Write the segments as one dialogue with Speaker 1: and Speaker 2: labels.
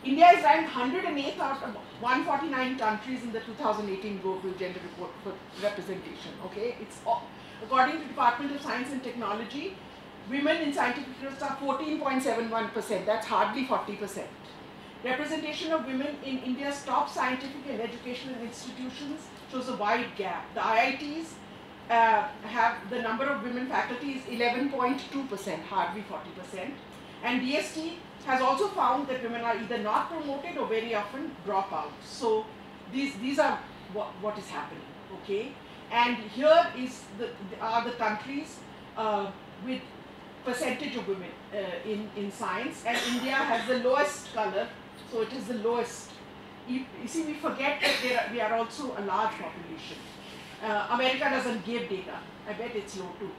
Speaker 1: India is ranked 108 out of 149 countries in the 2018 Global Gender Report for representation. Okay, it's according to Department of Science and Technology, women in scientific fields are 14.71%. That's hardly 40%. Representation of women in India's top scientific and educational institutions shows a wide gap. The IITs have the number of women faculty is 11.2%, hardly 40%. And DST has also found that women are either not promoted or very often drop out. So these are what is happening, okay? And here are the countries with percentage of women in science, and India has the lowest color, so it is the lowest. You see, we forget that we are also a large population. America doesn't give data. I bet it's low too.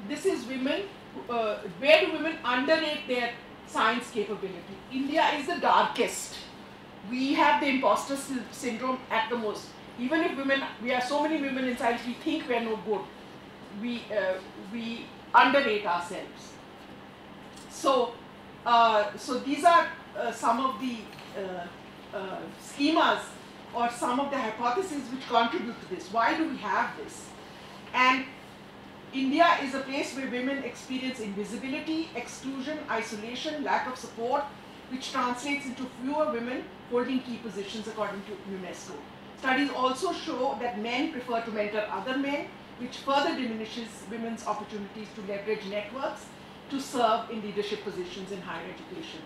Speaker 1: This is women. Where do women underrate their science capability? India is the darkest. We have the imposter syndrome at the most. Even if we are so many women in science, we think we are no good. We underrate ourselves. So these are some of the schemas or some of the hypotheses which contribute to this. Why do we have this? And India is a place where women experience invisibility, exclusion, isolation, lack of support, which translates into fewer women holding key positions according to UNESCO. Studies also show that men prefer to mentor other men, which further diminishes women's opportunities to leverage networks to serve in leadership positions in higher education.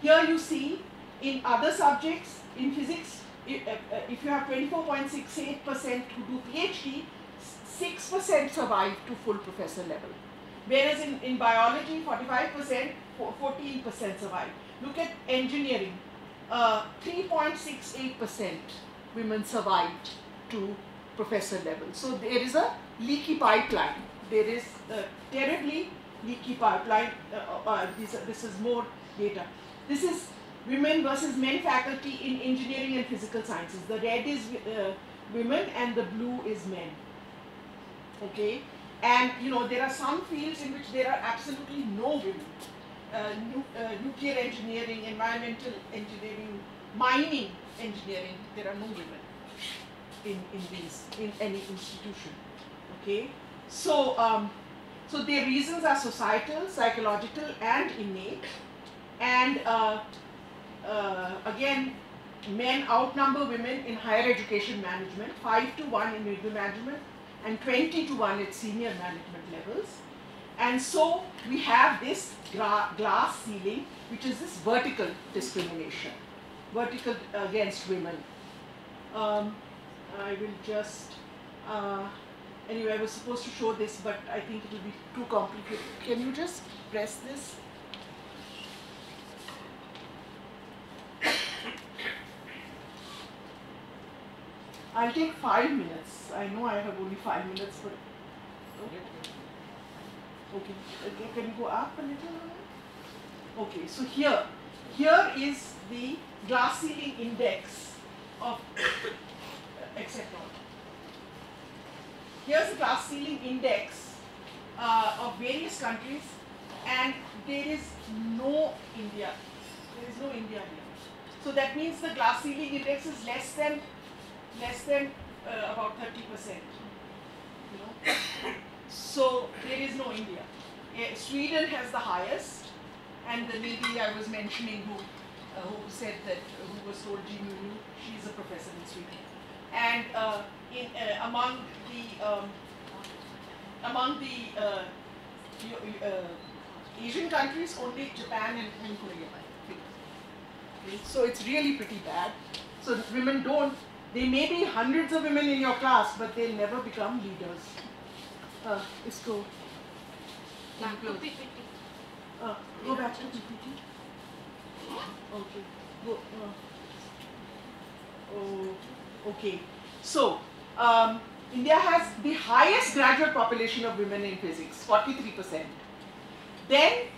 Speaker 1: Here you see in other subjects, in physics, if you have 24.68% who do PhD, 6% survive to full professor level. Whereas in biology, 45%, 14% survive. Look at engineering, 3.68% women survived to professor level. So there is a leaky pipeline. There is a terribly leaky pipeline. This is more data. This is women versus men faculty in engineering and physical sciences. The red is women and the blue is men. Okay, and you know there are some fields in which there are absolutely no women. Nuclear engineering, environmental engineering, mining engineering. There are no women in any institution. Okay, so so their reasons are societal, psychological, and innate. And again, men outnumber women in higher education management, 5-1 in middle management, and 20-1 at senior management levels. And so we have this glass ceiling, which is this vertical discrimination, vertical against women. I will just, anyway, I was supposed to show this, but I think it will be too complicated. Can you just press this? I'll take 5 minutes. I know I have only 5 minutes, but okay. Can you go up a little? Okay, so here is the glass ceiling index of except all. Here's the glass ceiling index of various countries, and there is no India. There is no India here. So that means the glass ceiling index is less than about 30%. You know, so there is no India. Sweden has the highest, and the lady I was mentioning who said that, who was told she's a professor in Sweden. And among the Asian countries, only Japan and Korea. Okay. So it's really pretty bad. So women don't. There may be hundreds of women in your class, but they'll never become leaders. Go back to PPT. Go back to PPT. Okay. Okay. So, India has the highest graduate population of women in physics, 43%. Then,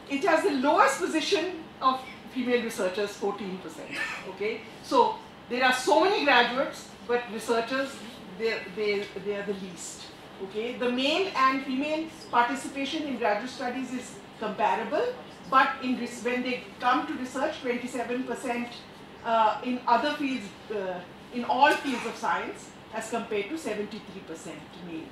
Speaker 1: it has the lowest position of female researchers, 14%. Okay. So, there are so many graduates, but researchers, they are the least. Okay. The male and female participation in graduate studies is comparable, but when they come to research, 27% in other fields, in all fields of science, as compared to 73% male.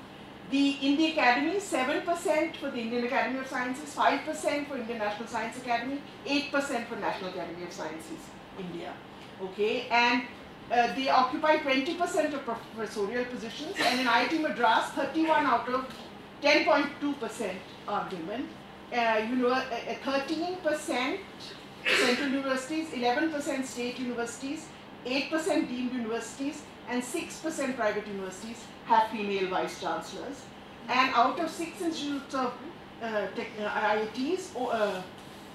Speaker 1: In the academy, 7% for the Indian Academy of Sciences, 5% for Indian National Science Academy, 8% for National Academy of Sciences, India. Okay, and they occupy 20% of professorial positions, and in IIT Madras, 31 out of 10.2% are women. 13% central universities, 11% state universities, 8% deemed universities, and 6% private universities have female vice chancellors. And out of 6 institutes of IITs,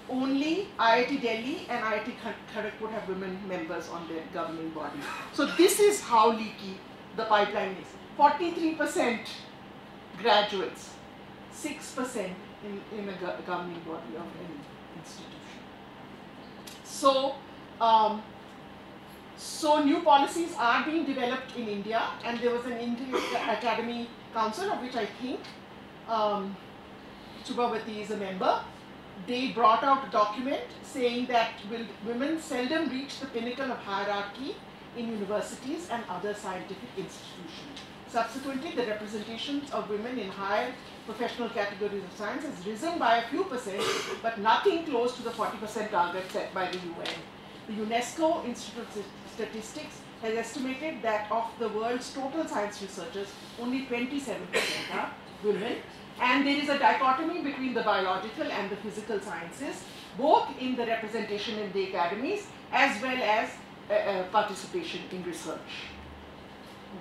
Speaker 1: only IIT Delhi and IIT Kharagpur have women members on their governing body. So this is how leaky the pipeline is. 43% graduates, 6% in a governing body of any institution. So, so new policies are being developed in India, and there was an Indian Academy Council, of which I think Subhavati is a member. They brought out a document saying that women seldom reach the pinnacle of hierarchy in universities and other scientific institutions. Subsequently, the representations of women in higher professional categories of science has risen by a few percent, but nothing close to the 40% target set by the UN. The UNESCO Institute of Statistics has estimated that of the world's total science researchers, only 27% are women. And there is a dichotomy between the biological and the physical sciences, both in the representation in the academies as well as participation in research.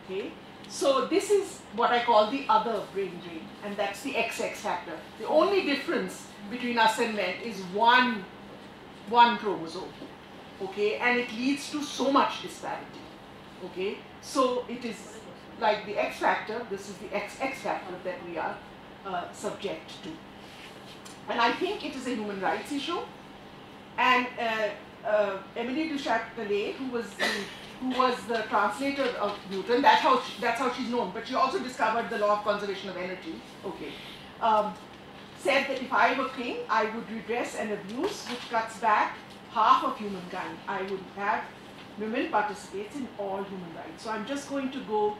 Speaker 1: Okay, so this is what I call the other brain drain, and that's the XX factor. The only difference between us and men is one chromosome. Okay, and it leads to so much disparity. Okay, so it is like the X factor. This is the XX factor that we are subject to, and I think it is a human rights issue. And Emily du Châtelet, who was the translator of Newton, that's how she's known. But she also discovered the law of conservation of energy. Okay, said that if I were king, I would redress an abuse which cuts back half of humankind. I would have women participate in all human rights. So I'm just going to go.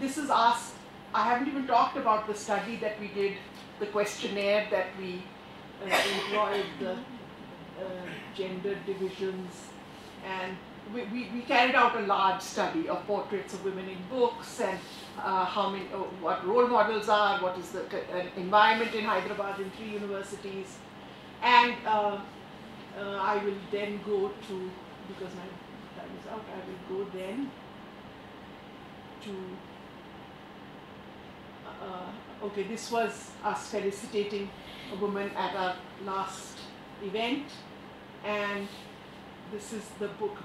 Speaker 1: This is asked. I haven't even talked about the study that we did, the questionnaire that we employed, the gender divisions, and we carried out a large study of portraits of women in books, and what role models are, what is the environment in Hyderabad in 3 universities, and I will then go to, because my time is out, I will go then to okay, this was us felicitating a woman at our last event, and this is the book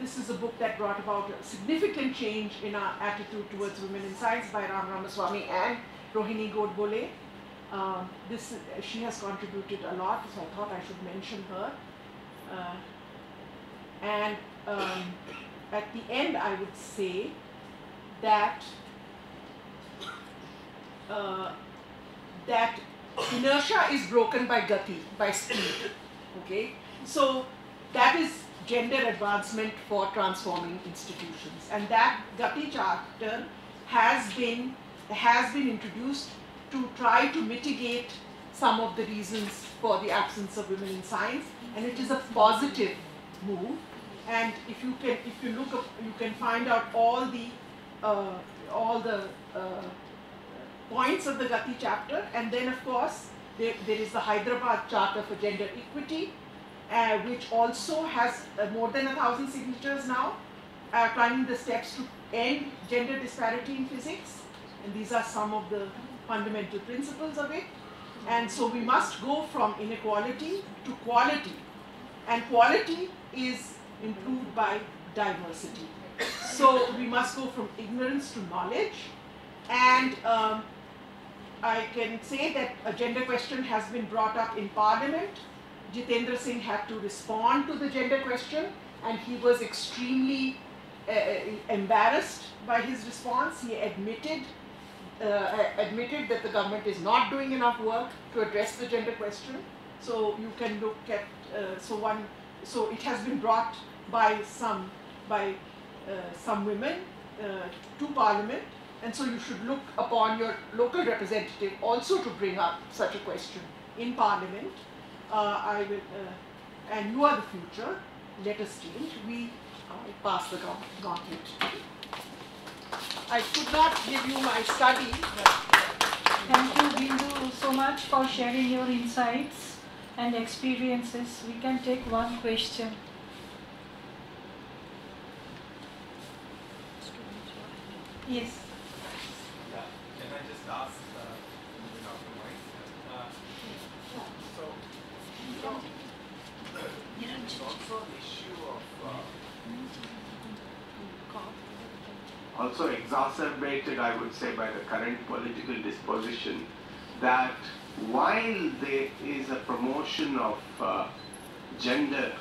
Speaker 1: this is a book that brought about a significant change in our attitude towards women in science by Ram Ramaswamy and Rohini Godbole. She has contributed a lot, so I thought I should mention her. And at the end, I would say that that inertia is broken by gati, by speed. Okay, so that is gender advancement for transforming institutions, and that gati charter has been introduced to try to mitigate some of the reasons for the absence of women in science, and it is a positive move. And if you look up, you can find out all the points of the Gati chapter, and then of course there is the Hyderabad Charter for Gender Equity, which also has more than 1,000 signatures now, planning the steps to end gender disparity in physics, and these are some of the fundamental principles of it. And so we must go from inequality to quality, and quality is improved by diversity. So we must go from ignorance to knowledge, and I can say that a gender question has been brought up in Parliament. Jitendra Singh had to respond to the gender question, and he was extremely embarrassed by his response. He admitted that the government is not doing enough work to address the gender question. So you can look at, so it has been brought by some women to Parliament, and so you should look upon your local representative also to bring up such a question in Parliament. And you are the future. Let us change. We pass the gauntlet. I could not give you my study, but
Speaker 2: thank you, Bindu, so much for sharing your insights and experiences. We can take one question. Yes.
Speaker 3: Yeah, can I just ask Dr. Mike? There's also an issue of also exacerbated, I would say, by the current political disposition, that while there is a promotion of gender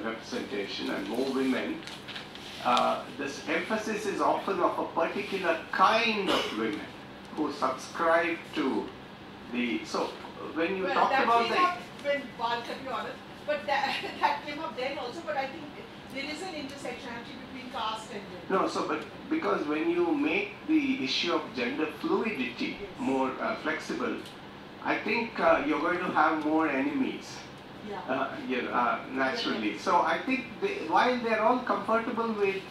Speaker 3: representation and more women, this emphasis is often of a particular kind of women who subscribe to the, so when you talk about the...
Speaker 1: When I'll cut you honest, but that came up then also, but I think there is an intersectionality between caste and gender.
Speaker 3: No, so but because when you make the issue of gender fluidity more flexible, I think you're going to have more enemies.
Speaker 1: Yeah.
Speaker 3: Naturally. So I think while they're all comfortable with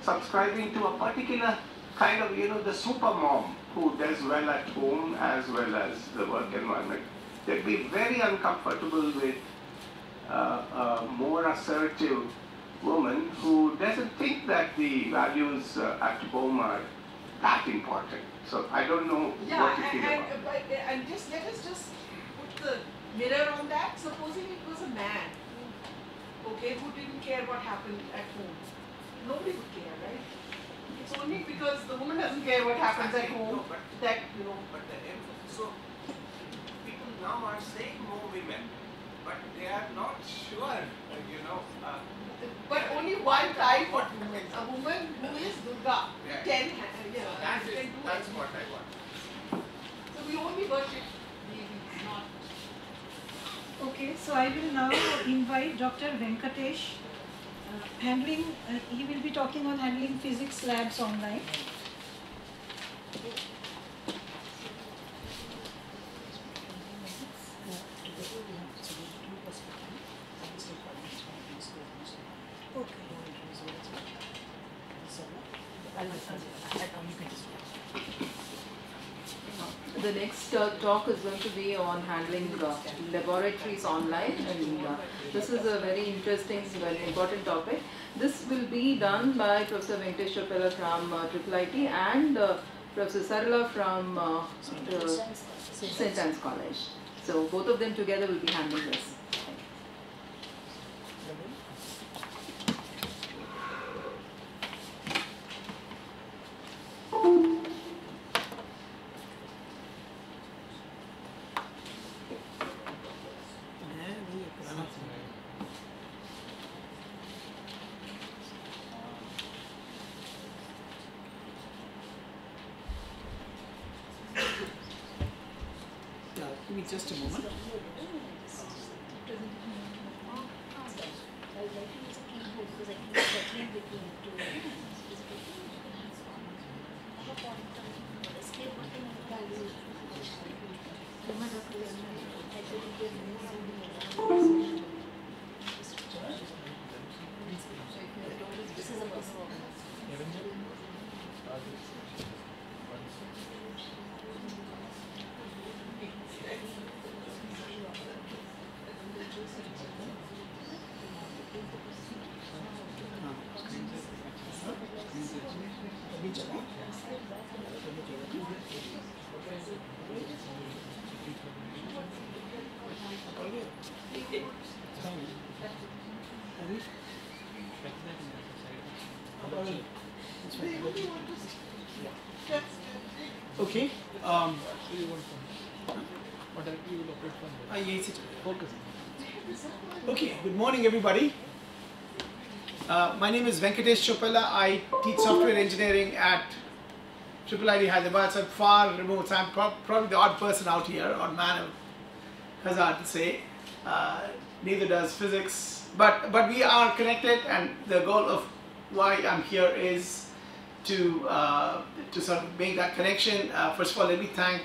Speaker 3: subscribing to a particular kind of, the super mom who does well at home as well as the work environment, they'd be very uncomfortable with a more assertive woman who doesn't think that the values at home are that important. So I don't know what you feel about it.
Speaker 1: And just let us just put the mirror on that. Supposing it was a man, okay, who didn't care what happened at home. Nobody would care, right? It's only because the woman doesn't care what happens at home that,
Speaker 3: But so people now are saying more women, but they are not sure,
Speaker 1: but only one type of woman. A woman who is Durga.
Speaker 3: That's what I want.
Speaker 1: So we only worship devis, not.
Speaker 2: Okay, so I will now invite Dr. Venkatesh. He will be talking on handling physics labs online.
Speaker 4: The next talk is going to be on handling laboratories online, and this is a very interesting, very important topic. This will be done by Professor Venkatesh Choppala from IIIT and Professor Sarala from St. Anne's College. So both of them together will be handling this.
Speaker 5: Give me just a moment. Okay. Okay, good morning everybody. My name is Venkatesh Choppala. I teach software engineering at IIIT Hyderabad. So I'm far remote. So I'm probably the odd person out here, odd man, hazard to say. neither does physics, but we are connected, and the goal of why I'm here is to sort of make that connection. First of all, let me thank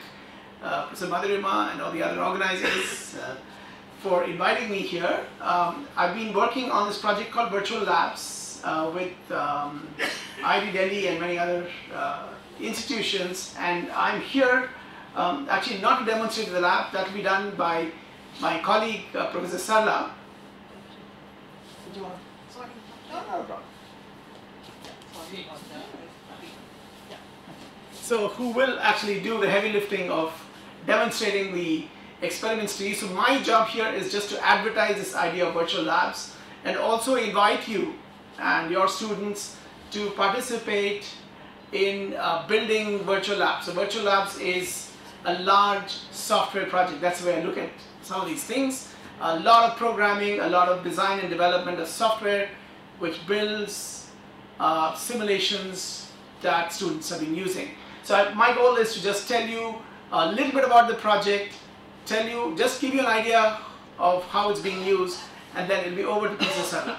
Speaker 5: Professor Madhurima and all the other organizers for inviting me here. I've been working on this project called Virtual Labs with IIT Delhi and many other institutions, and I'm here actually not to demonstrate the lab. That will be done by my colleague Professor Sarla. So who will actually do the heavy lifting of demonstrating the experiments to you. So my job here is just to advertise this idea of virtual labs and also invite you and your students to participate in building virtual labs. So virtual labs is a large software project. That's the way I look at some of these things. A lot of programming, a lot of design and development of software which builds simulations that students have been using. So my goal is to just tell you a little bit about the project, just give you an idea of how it's being used, and then it'll be over to Professor Sarla.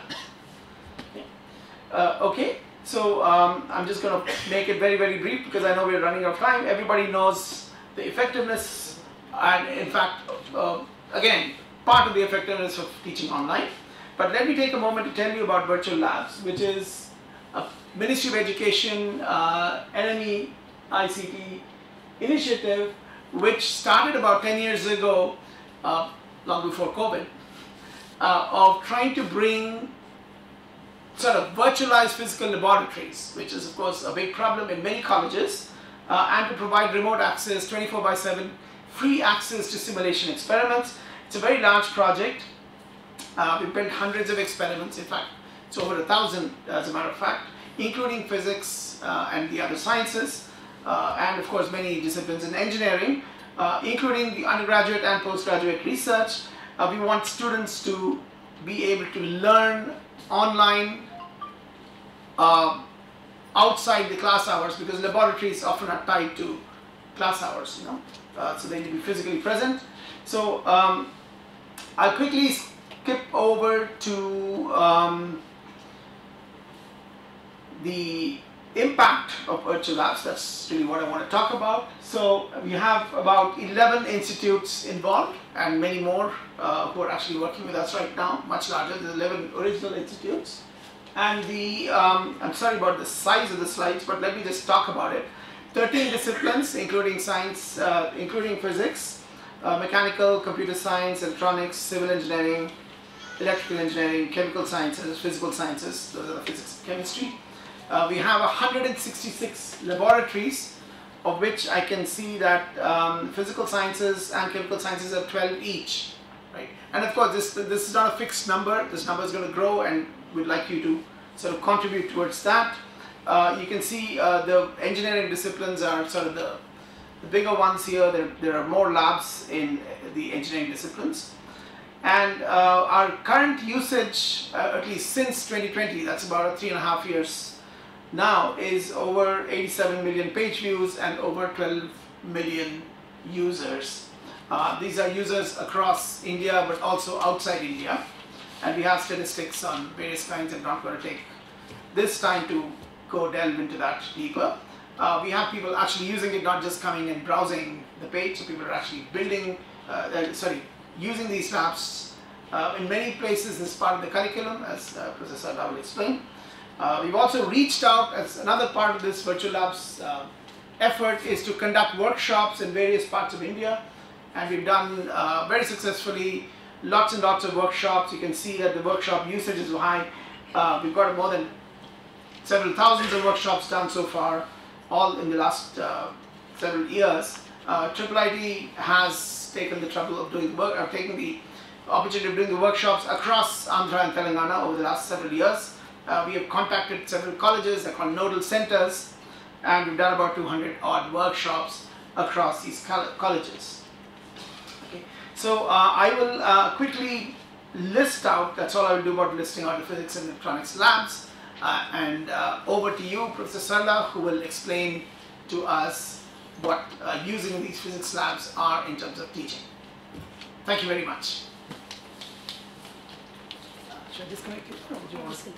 Speaker 5: Okay, so I'm just going to make it very, very brief because I know we're running out of time. Everybody knows the effectiveness, and in fact, again, part of the effectiveness of teaching online. But let me take a moment to tell you about Virtual Labs, which is a Ministry of Education, NME, ICT initiative, which started about 10 years ago, long before COVID, of trying to bring sort of virtualized physical laboratories, which is of course a big problem in many colleges, and to provide remote access, 24/7, free access to simulation experiments. It's a very large project. We've built hundreds of experiments. In fact, it's over 1,000 as a matter of fact, including physics and the other sciences, and of course many disciplines in engineering, including the undergraduate and postgraduate research. We want students to be able to learn online outside the class hours, because laboratories often are tied to class hours, you know, so they need to be physically present. So I'll quickly skip over to the impact of virtual labs. That's really what I want to talk about. So we have about 11 institutes involved and many more who are actually working with us right now, much larger. There's 11 original institutes. And the, I'm sorry about the size of the slides, but let me just talk about it. 13 disciplines, including science, including physics, mechanical, computer science, electronics, civil engineering, electrical engineering, chemical sciences, physical sciences, those are the physics and chemistry. We have 166 laboratories, of which I can see that physical sciences and chemical sciences are 12 each, right? And of course, this is not a fixed number. This number is going to grow, and we'd like you to sort of contribute towards that. You can see the engineering disciplines are sort of the bigger ones here. There are more labs in the engineering disciplines. And our current usage, at least since 2020, that's about 3.5 years now, is over 87 million page views and over 12 million users. These are users across India but also outside India, and we have statistics on various kinds. I'm not going to take this time to go delve into that deeper. We have people actually using it, not just coming and browsing the page, so people are actually building, using these labs in many places as part of the curriculum, as Professor Sarla will explain. We've also reached out, as another part of this virtual labs effort is to conduct workshops in various parts of India, and we've done very successfully lots and lots of workshops. You can see that the workshop usage is high. We've got more than several thousands of workshops done so far, all in the last several years. IIIT has taken the trouble of doing work, taken the opportunity of doing the workshops across Andhra and Telangana over the last several years. We have contacted several colleges, they're called nodal centers, and we've done about 200 odd workshops across these colleges. Okay. So I will quickly list out, that's all I will do about listing out the physics and electronics labs, and over to you, Professor Sarla, who will explain to us what using these physics labs are in terms of teaching. Thank you very much. Should I disconnect it or do you want to?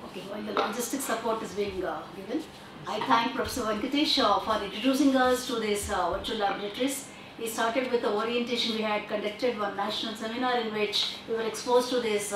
Speaker 5: Okay.
Speaker 6: While the logistic support is being given, I thank Professor Venkatesh for introducing us to these virtual laboratories. He started with the orientation. We had conducted one national seminar in which we were exposed to these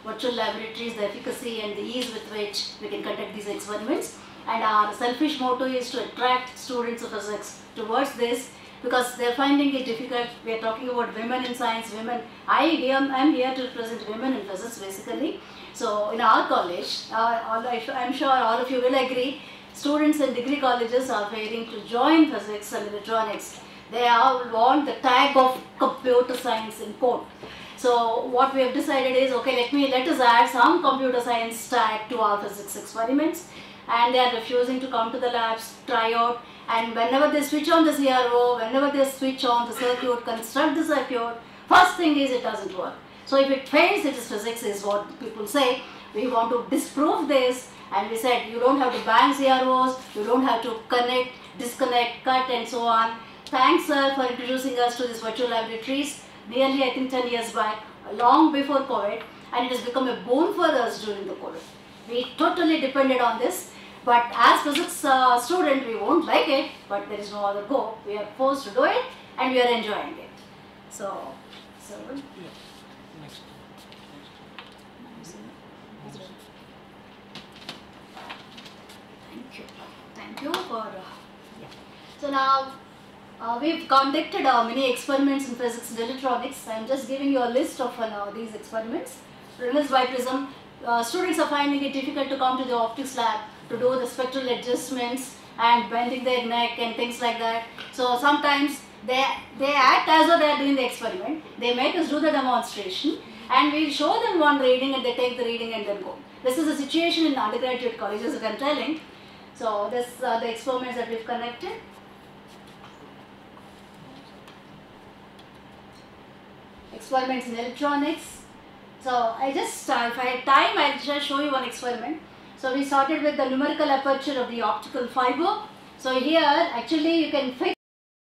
Speaker 6: virtual laboratories, the efficacy and the ease with which we can conduct these experiments. And our selfish motto is to attract students of physics towards this, because they are finding it difficult. We are talking about women in science, women. I am here to represent women in physics basically. So in our college, I'm sure all of you will agree, students in degree colleges are failing to join physics and electronics. They all want the tag of computer science in code. So what we have decided is, okay, let us add some computer science tag to our physics experiments, and they are refusing to come to the labs, try out, and whenever they switch on the CRO, whenever they switch on the circuit, construct the circuit, first thing is it doesn't work. So if it fails, it is physics, is what people say. We want to disprove this, and we said you don't have to bang CROs, you don't have to connect, disconnect, cut and so on. Thanks sir for introducing us to these virtual laboratories nearly I think 10 years back, long before COVID, and it has become a boon for us during the COVID. We totally depended on this, but as physics student we won't like it, but there is no other go. We are forced to do it and we are enjoying it. So
Speaker 5: Next.
Speaker 6: Thank you for So now we've conducted many experiments in physics and electronics. I am just giving you a list of these experiments released by Prism. Students are finding it difficult to come to the optics lab to do the spectral adjustments and bending their neck and things like that. So sometimes they act as though they are doing the experiment. They make us do the demonstration and we show them one reading and they take the reading and then go. This is a situation in undergraduate colleges that I am telling. So this the experiments that we've conducted. Experiments in electronics. So I just, if I had time, I'll just show you one experiment. So we started with the numerical aperture of the optical fiber. So here actually you can fix